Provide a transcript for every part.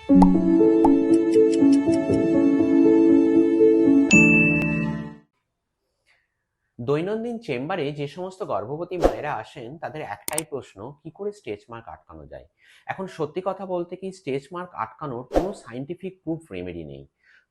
দৈনন্দিন চেম্বারে যে সমস্ত গর্ভবতী মায়েরা আসেন তাদের একটাই প্রশ্ন, কি করে স্ট্রেচ মার্ক আটকানো যায়। এখন সত্যি কথা বলতে কি, স্ট্রেচ মার্ক আটকানোর কোনো সাইন্টিফিক প্রুফ রেমেডি নেই।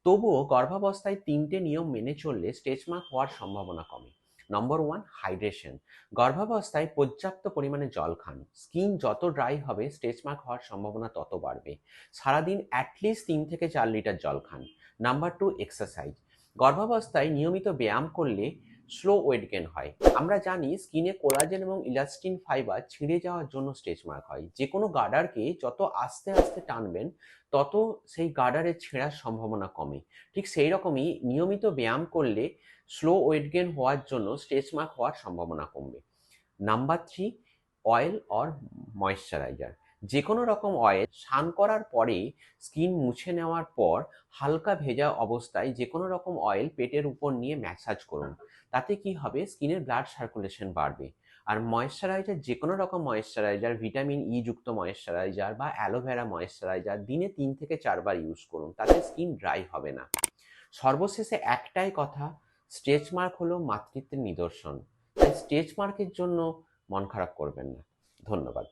তবুও গর্ভাবস্থায় 3টে নিয়ম মেনে চললে স্ট্রেচ মার্ক হওয়ার সম্ভাবনা কমে। নম্বর 1, হাইড্রেশন। গর্ভাবস্থায় পর্যাপ্ত পরিমাণে জল খান। স্কিন যত ড্রাই হবে স্ট্রেচ মার্ক হওয়ার সম্ভাবনা তত বাড়বে। সারাদিন অ্যাটলিস্ট 3 থেকে 4 লিটার জল খান। Number 2, exercise. গর্ভাবস্থায় নিয়মিত ব্যায়াম করলে স্লো ওয়েট গেইন হয়। আমরা জানি স্কিনে কোলাজেন এবং ইলাস্টিন ফাইবার ছিঁড়ে যাওয়ার জন্য স্ট্রেচ মার্ক হয়। যে কোনো গার্ডারকে যত আস্তে আস্তে টানবেন তত সেই গার্ডারের ছেঁড়ার সম্ভাবনা কমে। ঠিক সেই রকমই নিয়মিত ব্যায়াম করলে স্লো ওয়েট গেইন হওয়ার জন্য স্ট্রেচ মার্ক হওয়ার সম্ভাবনা কমবে। Number 3, oil or moisturiser. যে কোনো রকম অয়েল স্নান করার পরে স্কিন মুছে নেওয়ার পর হালকা ভেজা অবস্থায় যে কোনো রকম অয়েল পেটের উপর নিয়ে ম্যাসাজ করুন। তাতে কি হবে, স্কিনের ব্লাড সার্কুলেশন বাড়বে। আর ময়েশ্চারাইজার, যে কোনো রকম ময়েশ্চারাইজার, ভিটামিন ই যুক্ত ময়েশ্চারাইজার বা অ্যালোভেরা ময়েশ্চারাইজার দিনে 3 থেকে 4 বার ইউজ করুন, তাতে স্কিন ড্রাই হবে না। সর্বশেষে একটাই কথা, স্ট্রেচ মার্ক হলো মাতৃত্বের নিদর্শন, তাই স্ট্রেচ মার্কের জন্য মন খারাপ করবেন না। ধন্যবাদ।